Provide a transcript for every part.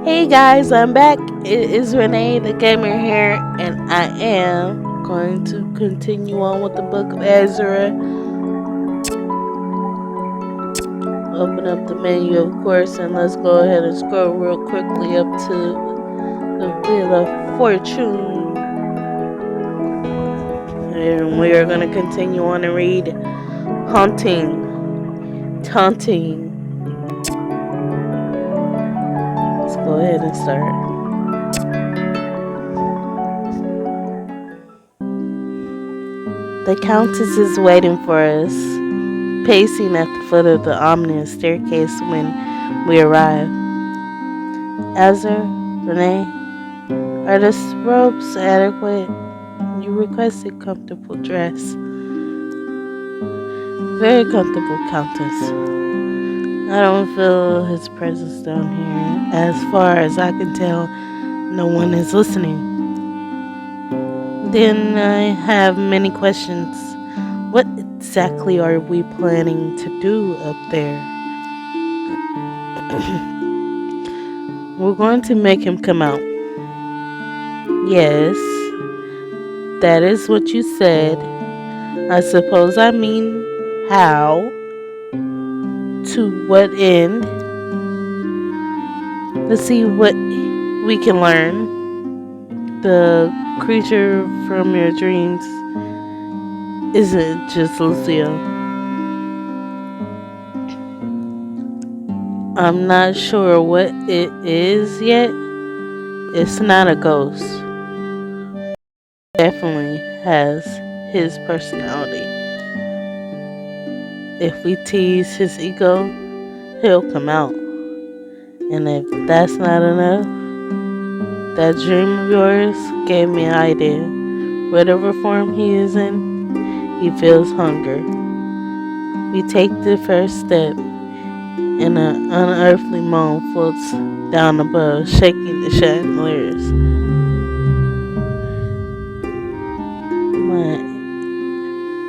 Hey guys, I'm back. It is Renee, the gamer here, and I am going to continue on with the book of Asra. Open up the menu, of course, and let's go ahead and scroll real quickly up to the Wheel of Fortune. And we are going to continue on and read Haunting, Taunting. Let's go ahead and start. The Countess is waiting for us, pacing at the foot of the ominous staircase when we arrive. Asra, Renee, are the robes adequate? You requested comfortable dress. Very comfortable, Countess. I don't feel his presence down here. As far as I can tell, no one is listening. Then I have many questions. What exactly are we planning to do up there? We're going to make him come out. Yes, that is what you said. I suppose I mean how? To what end? Let's see what we can learn. The creature from your dreams isn't just Lucia. I'm not sure what it is yet. It's not a ghost. Definitely has his personality. If we tease his ego, he'll come out. And if that's not enough, that dream of yours gave me an idea. Whatever form he is in, he feels hunger. We take the first step, and an unearthly moan floats down above, shaking the chandeliers.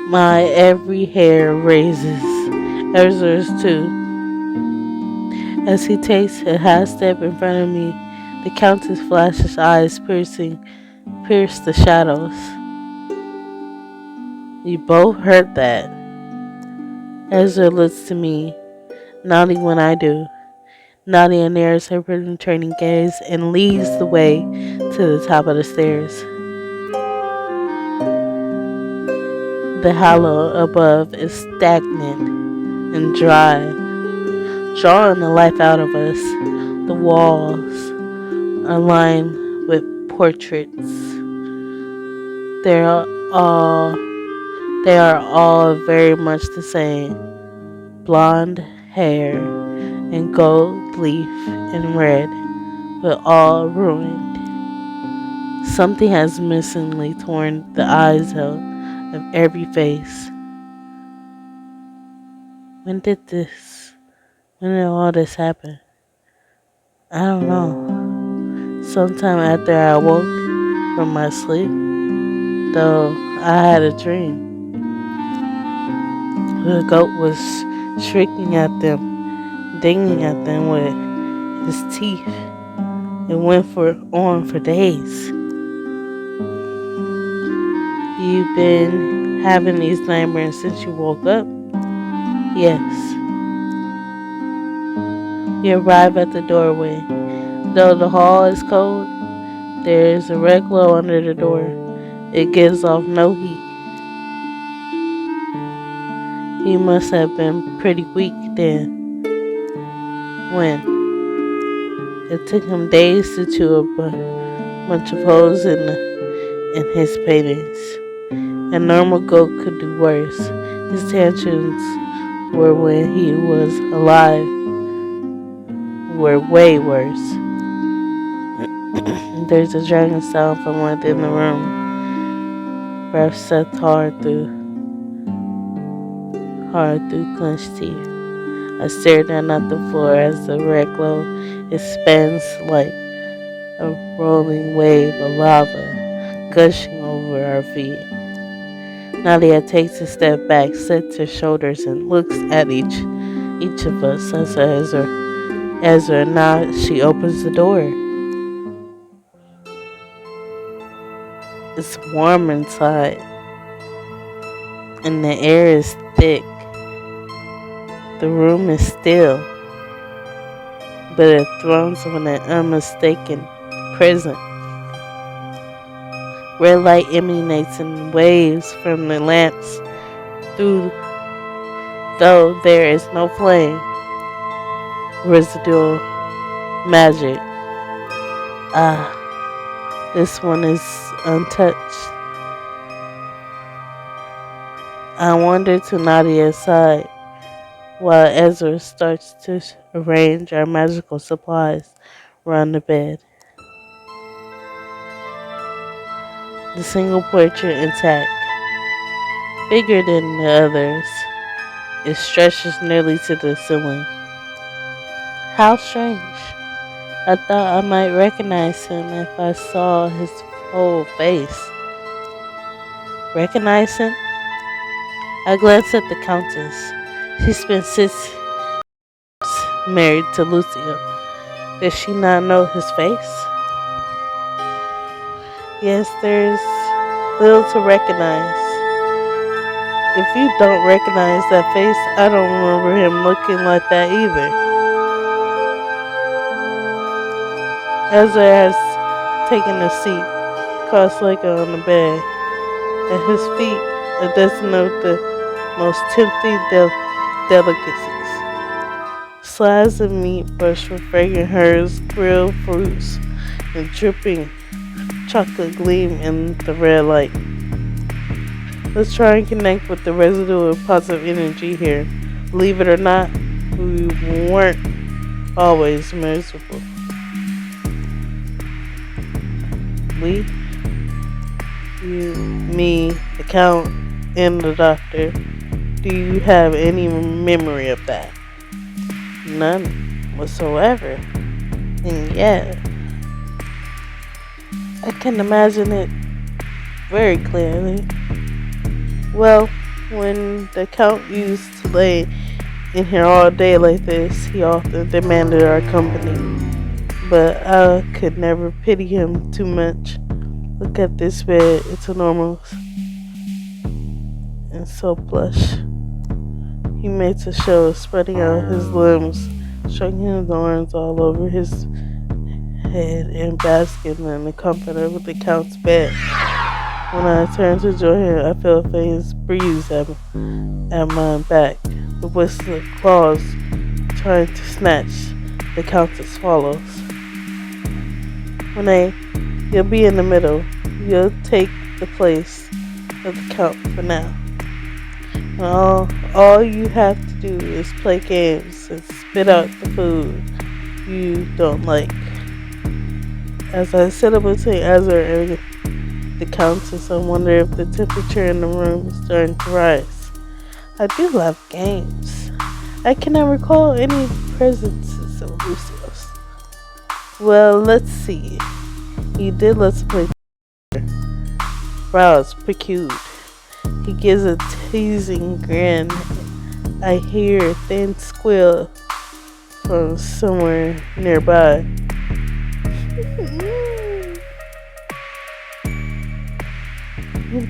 My every hair raises, Ezra's too. As he takes a half step in front of me, the Countess flashes eyes pierce the shadows. You both heard that. Ezra looks to me, nodding when I do. Nadia narrows her penetrating gaze and leads the way to the top of the stairs. The hollow above is stagnant and dry, drawing the life out of us. The walls are lined with portraits. They are all very much the same. Blonde hair and gold leaf and red, but all ruined. Something has missingly torn the eyes out of every face. When did all this happen? I don't know. Sometime after I woke from my sleep, though I had a dream. The goat was shrieking at them, dinging at them with his teeth. It went on for days. You've been having these nightmares since you woke up? Yes. We arrive at the doorway. Though the hall is cold, there is a red glow under the door. It gives off no heat. He must have been pretty weak then. When? It took him days to chew a bunch of holes in his paintings. A normal goat could do worse. His tantrums were when he was alive were way worse. There's a dragging sound from within the room. Breath sucked hard through clenched teeth. I stared down at the floor as the red glow expands like a rolling wave of lava gushing over our feet. Nadia takes a step back, sets her shoulders, and looks at each of us. Ezra nods. She opens the door. It's warm inside, and the air is thick. The room is still, but it thrones with an unmistakable presence. Red light emanates in waves from the lamps through, though there is no flame. Residual magic. Ah, this one is untouched. I wander to Nadia's side while Ezra starts to arrange our magical supplies around the bed. The single portrait intact, bigger than the others, it stretches nearly to the ceiling. How strange. I thought I might recognize him if I saw his whole face. Recognize him? I glance at the Countess. She spent 6 years married to Lucio. Does she not know his face? Yes, there's little to recognize. If you don't recognize that face, I don't remember him looking like that either. Ezra has taken a seat, cross-legged on the bed. At his feet, a dozen of the most tempting delicacies. Slices of meat brushed with fragrant herbs, grilled fruits, and dripping chocolate gleam in the red light. Let's try and connect with the residue of positive energy here. Believe it or not, we weren't always miserable. We? You, me, the Count, and the Doctor. Do you have any memory of that? None whatsoever. And yet, I can imagine it very clearly. Well, when the Count used to lay in here all day like this, he often demanded our company. But I could never pity him too much. Look at this bed, it's enormous and so plush. He makes a show of spreading out his limbs, stretching his arms all over his head and basking in the comfort of the Count's bed. When I turn to join him, I feel a faint breeze at my back. The whistle of claws trying to snatch the Countess follows. You'll be in the middle. You'll take the place of the Count for now. All you have to do is play games and spit out the food you don't like. As I sit up between Asra and the Countess, I wonder if the temperature in the room is starting to rise. I do love games. I cannot recall any presences of Lucio's. Well, let's see. He did let's play. Brows procured. He gives a teasing grin. I hear a thin squeal from somewhere nearby.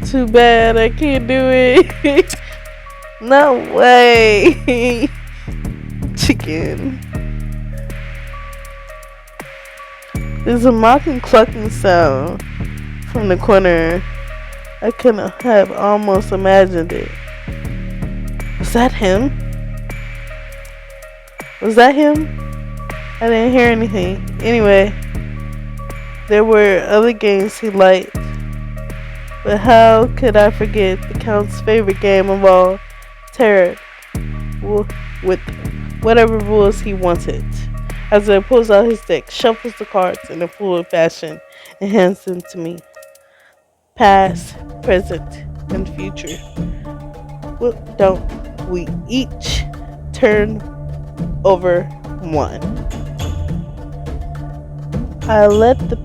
Too bad I can't do it. No way. Chicken. There's a mocking clucking sound from the corner. I could have almost imagined it. Was that him? Was that him? I didn't hear anything. Anyway, there were other games he liked. But how could I forget the Count's favorite game of all, Tarot, with whatever rules he wanted. As he pulls out his deck, shuffles the cards in a fluid fashion, and hands them to me. Past, present, and future. Well, don't we each turn over one? I let the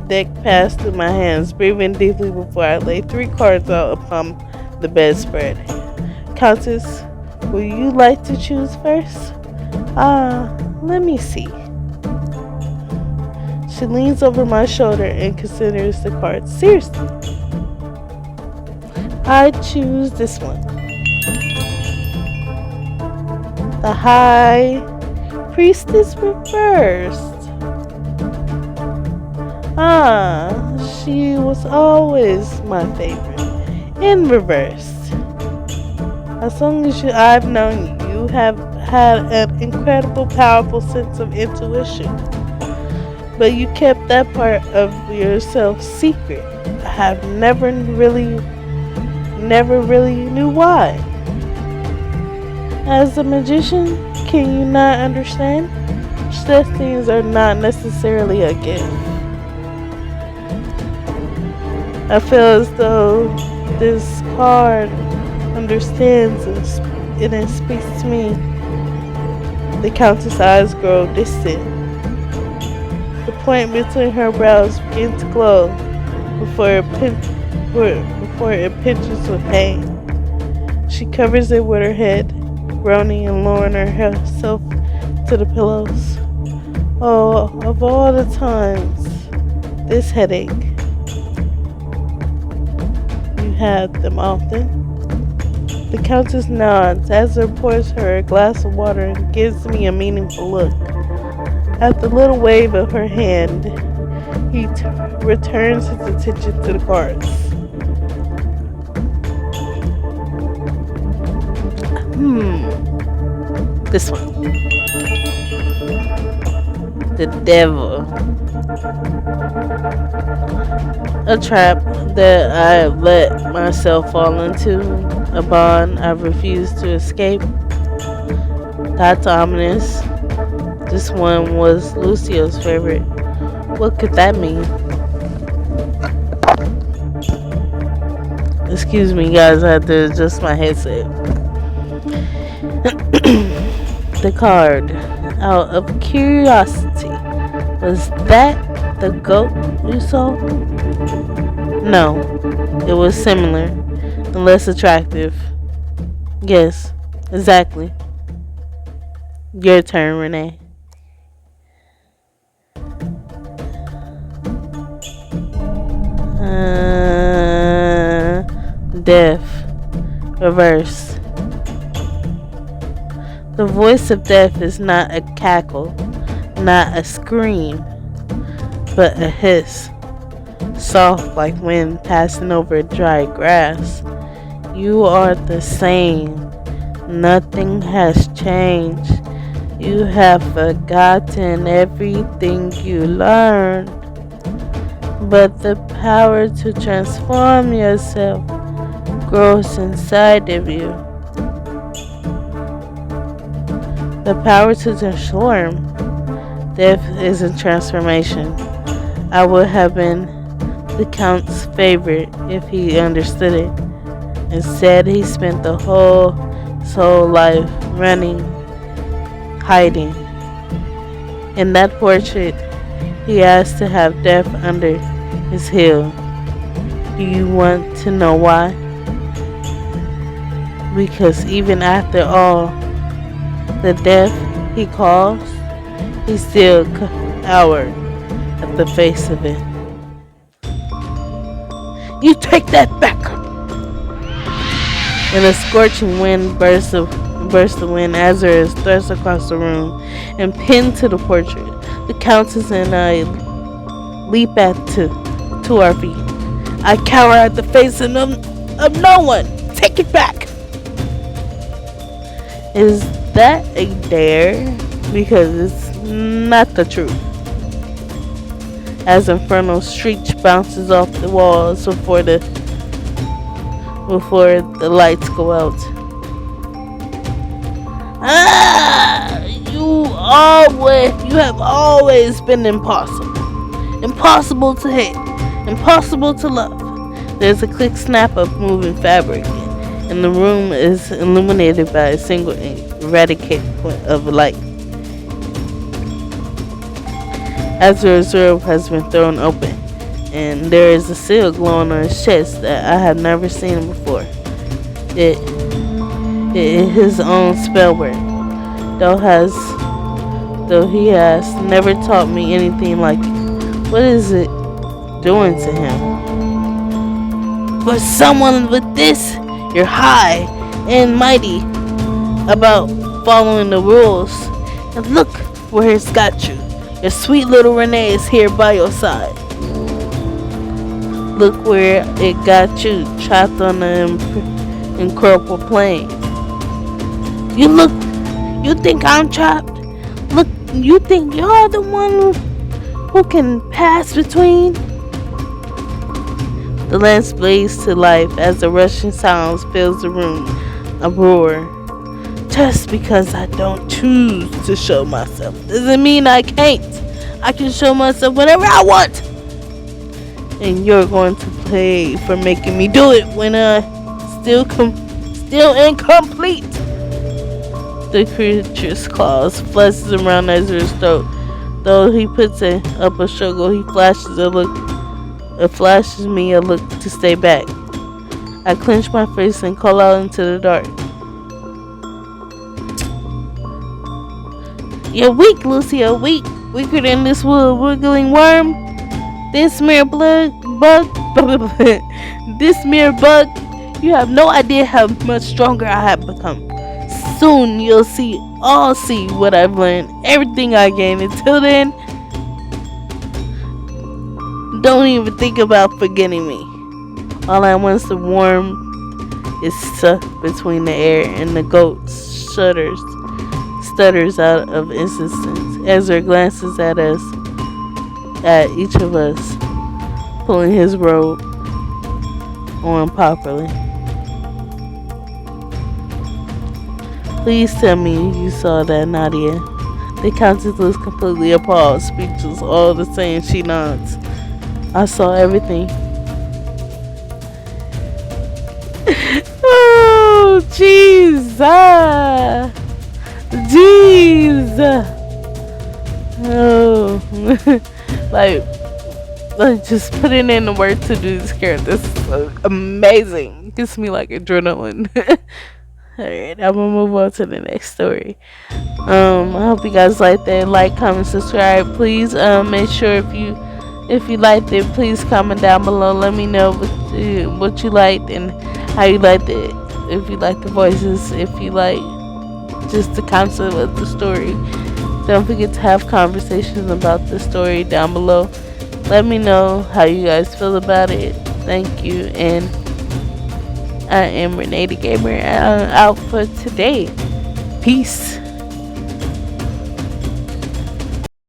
deck pass through my hands, breathing deeply before I lay 3 cards out upon the bedspread. Countess, would you like to choose first? Let me see. She leans over my shoulder and considers the cards. Seriously, I choose this one. The High Priestess reversed. She was always my favorite. In reversed. As long as I've known you, you have had an incredible, powerful sense of intuition. But you kept that part of yourself secret. I have never really knew why. As a magician, can you not understand? Such things are not necessarily a gift. I feel as though this card understands and it speaks to me. The Countess' eyes grow distant. The point between her brows begins to glow before it pinches with pain. She covers it with her head, groaning and lowering herself to the pillows. Oh, of all the times, this headache. You have them often? The Countess nods. Asra pours her a glass of water and gives me a meaningful look. At the little wave of her hand, he returns his attention to the cards. This one. The Devil. A trap that I have let myself fall into. A bond I've refused to escape. That's ominous. This one was Lucio's favorite. What could that mean? Excuse me, guys, I had to adjust my headset. The card. Out of curiosity, was that the goat you saw? No, it was similar and less attractive. Yes, exactly. Your turn, Renee. Death. Reverse. The voice of death is not a cackle, not a scream, but a hiss, soft like wind passing over dry grass. You are the same. Nothing has changed. You have forgotten everything you learned. But the power to transform yourself grows inside of you. The power to transform. Death is a transformation. I would have been the Count's favorite if he understood it. Instead, he spent the whole soul life running, hiding. In that portrait, he asked to have death under his heel. Do you want to know why? Because even after all the death he caused, he still cowered at the face of it. You take that back! In a scorching wind burst of wind, Asra is thrust across the room and pinned to the portrait. The Countess and I leap to our feet. I cower at the face of no one. Take it back! Is that a dare? Because it's not the truth. As infernal shriek bounces off the walls before the lights go out. You have always been impossible. Impossible to hate. Impossible to love. There's a quick snap of moving fabric, and the room is illuminated by a single erratic point of light. Asra's robe has been thrown open, and there is a seal glowing on his chest that I have never seen before. It is his own spell word. though he has never taught me anything like it. What is it doing to him? For someone with this, you're high and mighty about following the rules. And look where it's got you. Your sweet little Renee is here by your side. Look where it got you, trapped on the incredible plane. You think I'm trapped? Look, you think you're the one who can pass between? The lamps blaze to life as the rushing sounds fills the room. A roar. Just because I don't choose to show myself doesn't mean I can't. I can show myself whatever I want. And you're going to pay for making me do it when I still incomplete. The creature's claws flashes around Ezra's throat. Though he puts up a struggle, he flashes me a look to stay back. I clench my face and call out into the dark. You're weak, Lucy, you're weak. Weaker than this wiggling worm. This mere bug. This mere bug. You have no idea how much stronger I have become. Soon you'll all see what I've learned, everything I gained. Until then, don't even think about forgetting me. All I want is the warm is stuck between the air and the goat stutters out of insistence. Ezra glances at each of us, pulling his robe on properly. Please tell me you saw that, Nadia. The Countess looks completely appalled, speechless. All the same, she nods. I saw everything. Oh, Jesus! Oh, like just putting in the work to do this character. This is amazing. It gives me like adrenaline. Alright, I'm gonna move on to the next story. I hope you guys liked it. Like, comment, subscribe. Please make sure if you liked it, please comment down below. Let me know what you liked and how you liked it. If you like the voices, if you like just the concept of the story. Don't forget to have conversations about the story down below. Let me know how you guys feel about it. Thank you, and I am Renee the Gamer out for today. Peace.